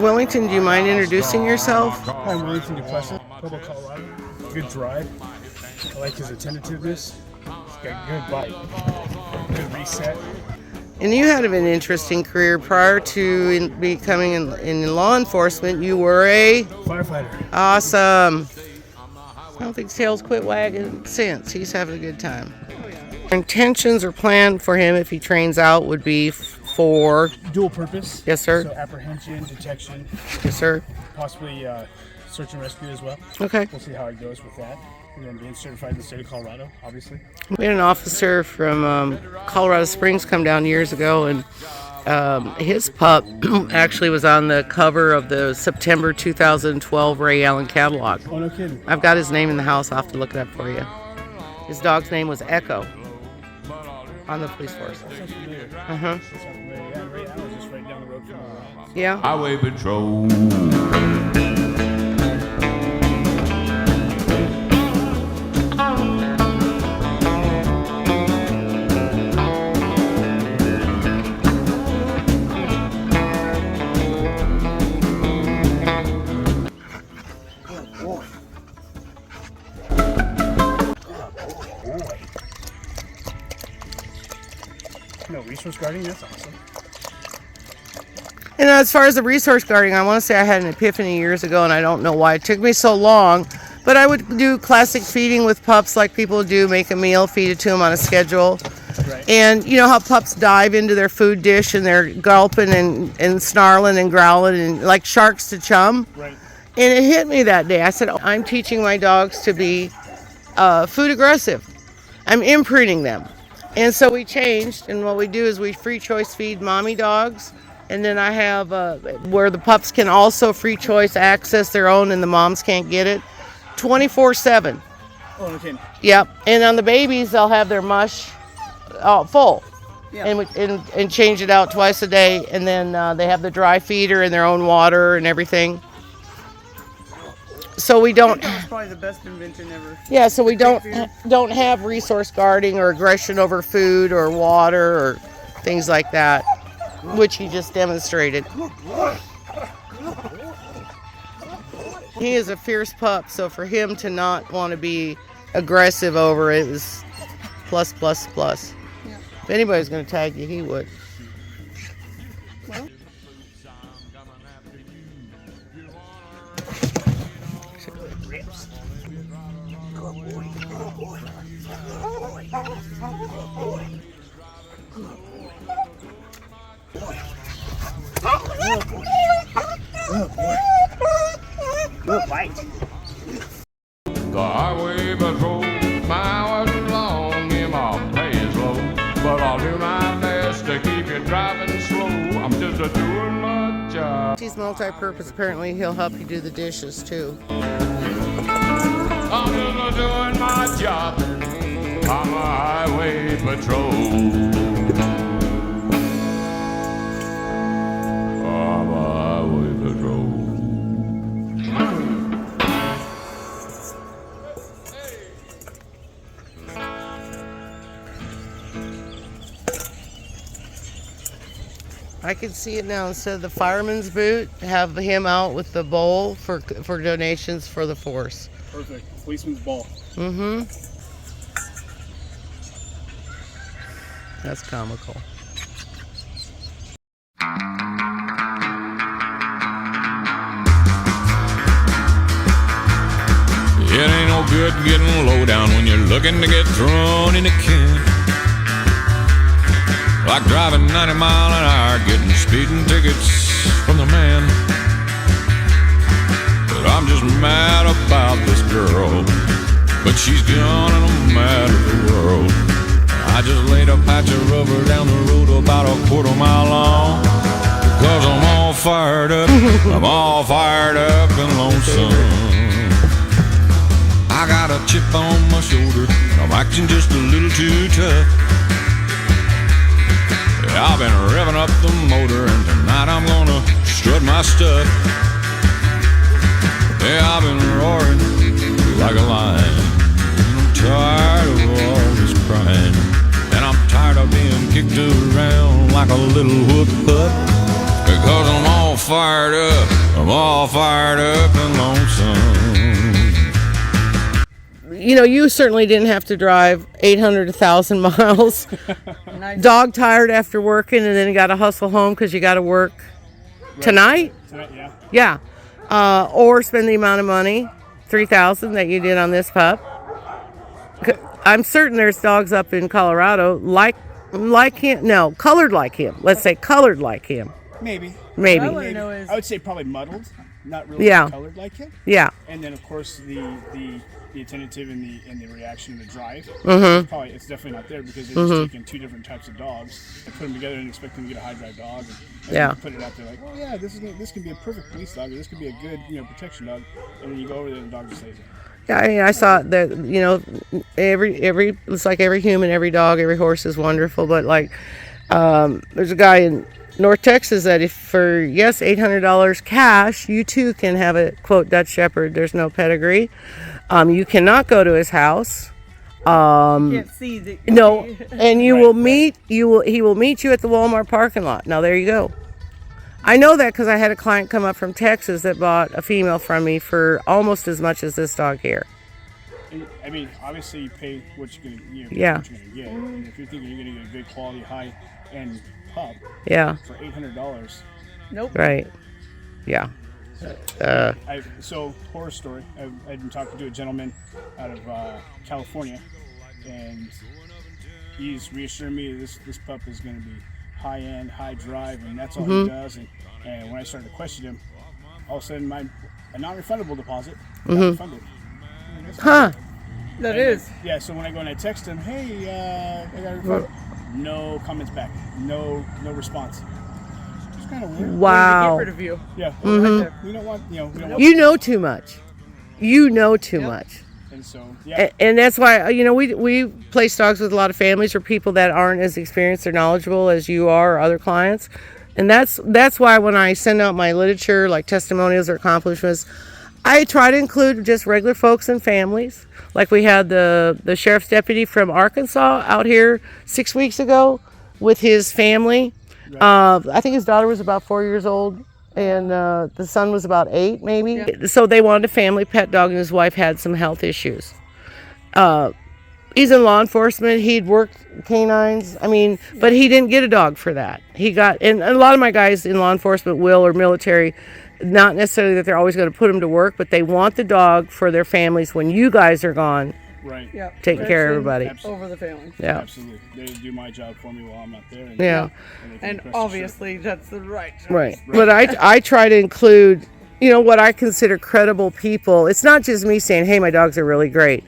Wellington, do you mind introducing yourself? Hi, I'm Wellington DuPlessis, Pueblo, Colorado. Good drive. I like his attentiveness. He's got good bite. Good reset. And you had an interesting career prior to becoming in law enforcement. You were a firefighter. Awesome. I don't think tail's quit wagging since. He's having a good time. Intentions or plan for him if he trains out would be for dual purpose. Yes, sir. So apprehension, detection. Yes, sir. Possibly search and rescue as well. Okay. We'll see how it goes with that. And then being certified in the state of Colorado, obviously. We had an officer from Colorado Springs come down years ago, and his pup actually was on the cover of the September 2012 Ray Allen catalog. Oh, no kidding. I've got his name in the house. I'll have to look it up for you. His dog's name was Echo on the police force. That sounds familiar. Uh-huh. That sounds familiar. Yeah, Ray Allen's just right down the road from us. Yeah. Highway Patrol. No resource guarding, that's awesome. And as far as the resource guarding, I want to say I had an epiphany years ago, and I don't know why it took me so long, but I would do classic feeding with pups like people do, make a meal, feed it to them on a schedule. Right. And you know how pups dive into their food dish and they're gulping and snarling and growling and like sharks to chum? Right. And it hit me that day. I said, I'm teaching my dogs to be food aggressive. I'm imprinting them. And so we changed, and what we do is we free choice feed mommy dogs, and then I have where the pups can also free choice access their own and the moms can't get it, 24/7. Oh, okay. Yep. And on the babies, they'll have their mush full. Yeah. And change it out twice a day, and then they have the dry feeder and their own water and everything. So we don't. That was probably the best invention ever. Yeah, so we don't have resource guarding or aggression over food or water or things like that, which he just demonstrated. He is a fierce pup, so for him to not want to be aggressive over it is plus, plus, plus. Yeah. If anybody's going to tag you, he would. Well. Good bite. The highway patrol, mine wasn't long and my pay is low, but I'll do my best to keep you driving slow. I'm just doing my job. He's multi-purpose. Apparently, he'll help you do the dishes too. I'm just doing my job. I'm a highway patrol. I'm a highway patrol. I can see it now. Instead of the fireman's boot, have him out with the bowl for donations for the force. Perfect. Policeman's ball. Mm-hmm. That's comical. It ain't no good getting low down when you're looking to get thrown in a can. Like driving 90 miles an hour, getting speeding tickets from the man. But I'm just mad about this girl, but she's gone and I'm mad at the world. I just laid a patch of rubber down the road about a quarter mile long, cause I'm all fired up, I'm all fired up and lonesome. I got a chip on my shoulder, I'm acting just a little too tough. Yeah, I've been revving up the motor and tonight I'm gonna strut my stuff. Yeah, I've been roaring like a lion, and I'm tired of all this crying, and I'm tired of being kicked around like a little whoop pup, because I'm all fired up. I'm all fired up and lonesome. You know, you certainly didn't have to drive 800 to 1,000 miles. Nice. Dog tired after working, and then you got to hustle home because you got to work tonight. Tonight, yeah. Yeah. Or spend the amount of money, $3,000, that you did on this pup. I'm certain there's dogs up in Colorado like him. No, colored like him. Let's say colored like him. Maybe. Maybe. What I want to know is, I would say probably muddled, not really Yeah. colored like him. Yeah. And then of course the attentive and the reaction and the drive. Mm-hmm. It's definitely not there because they're just taking two different types of dogs and put them together and expect them to get a high drive dog. And Yeah. then put it out there like, oh yeah, this can be a perfect police dog, or this could be a good protection dog. And then you go over there and the dog just lays it. Yeah, I mean, I saw that, every it's like every human, every dog, every horse is wonderful, but like there's a guy in North Texas that if for $800 cash, you too can have a quote Dutch Shepherd. There's no pedigree. You cannot go to his house. can't see the. No, and he will meet you at the Walmart parking lot. Now there you go. I know that because I had a client come up from Texas that bought a female from me for almost as much as this dog here. And, I mean, obviously you pay what you're gonna, Yeah. what you're gonna get. And if you're thinking you're gonna get a good quality, high-end pup Yeah, for $800, Nope. right. Yeah. So horror story. I've been talking to a gentleman out of California, and he's reassuring me that this pup is going to be high end, high drive, and that's all he does. And when I started to question him, all of a sudden a non-refundable deposit got refunded. Huh. That is. Yeah. So when I go and I text him, hey, I got a refund. No comments back. No response. It's kind of weird. Wow. Get rid of you. Yeah. Mm-hmm. We don't want we don't want. You know too much. You know too much. And so yeah. And that's why, we place dogs with a lot of families or people that aren't as experienced or knowledgeable as you are or other clients. And that's why when I send out my literature, like testimonials or accomplishments, I try to include just regular folks and families. Like we had the sheriff's deputy from Arkansas out here 6 weeks ago with his family. Right. I think his daughter was about 4 years old. And the son was about 8, maybe. Yeah. So they wanted a family pet dog, and his wife had some health issues. He's in law enforcement. He'd worked canines. But he didn't get a dog for that. And a lot of my guys in law enforcement or military, not necessarily that they're always going to put them to work, but they want the dog for their families when you guys are gone. Right. Yeah. Taking care of everybody. Over the family. Yeah. Absolutely. They do my job for me while I'm not there. And Yeah. And obviously that's the right choice. Right. But I try to include, what I consider credible people. It's not just me saying, hey, my dogs are really great.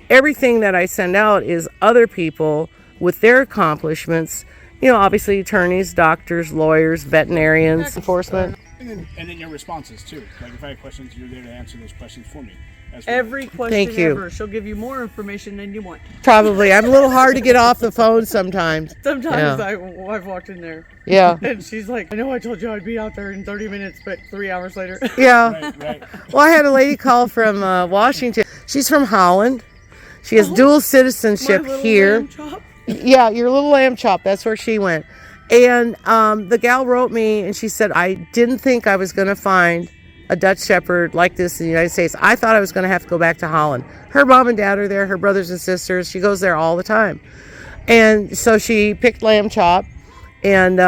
Everything that I send out is other people with their accomplishments. Obviously attorneys, doctors, lawyers, veterinarians, enforcement. And then your responses too. Like if I have questions, you're there to answer those questions for me. Every question Thank you. ever. She'll give you more information than you want. Probably. I'm a little hard to get off the phone sometimes. Sometimes Yeah. I've walked in there. Yeah. And she's like, I know I told you I'd be out there in 30 minutes, but 3 hours later. Yeah. Right. Well, I had a lady call from Washington. She's from Holland. She has dual citizenship My little here. lamb chop. Yeah, your little lamb chop. That's where she went. And the gal wrote me and she said, I didn't think I was going to find a Dutch Shepherd like this in the United States. I thought I was going to have to go back to Holland. Her mom and dad are there, her brothers and sisters. She goes there all the time. And so she picked lamb chop. And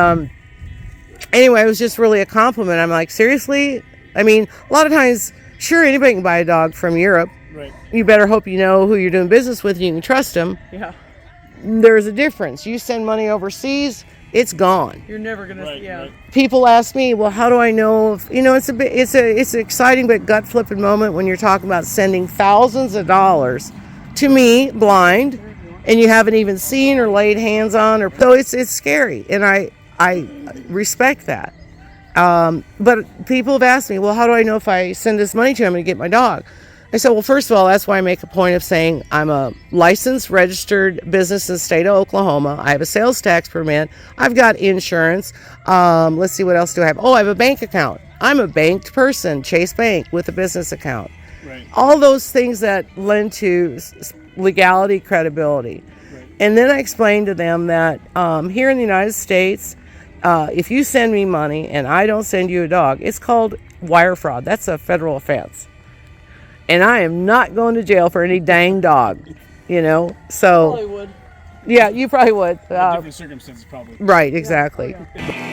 anyway, it was just really a compliment. I'm like, seriously? A lot of times, sure, anybody can buy a dog from Europe. Right. You better hope you know who you're doing business with and you can trust them. Yeah. There's a difference. You send money overseas, it's gone. You're never going to, Right. People ask me, well, how do I know if, it's an exciting but gut flipping moment when you're talking about sending thousands of dollars to me blind and you haven't even seen or laid hands on, so it's scary. And I respect that. But people have asked me, well, how do I know if I send this money to him and get my dog? I said, well, first of all, that's why I make a point of saying I'm a licensed, registered business in the state of Oklahoma. I have a sales tax permit. I've got insurance. Let's see, what else do I have? Oh, I have a bank account. I'm a banked person, Chase Bank, with a business account. Right. All those things that lend to legality, credibility. Right. And then I explained to them that here in the United States, If you send me money and I don't send you a dog, it's called wire fraud. That's a federal offense. And I am not going to jail for any dang dog, you know? So, Probably would. yeah, you probably would. Different circumstances, probably. Right, exactly. Yeah.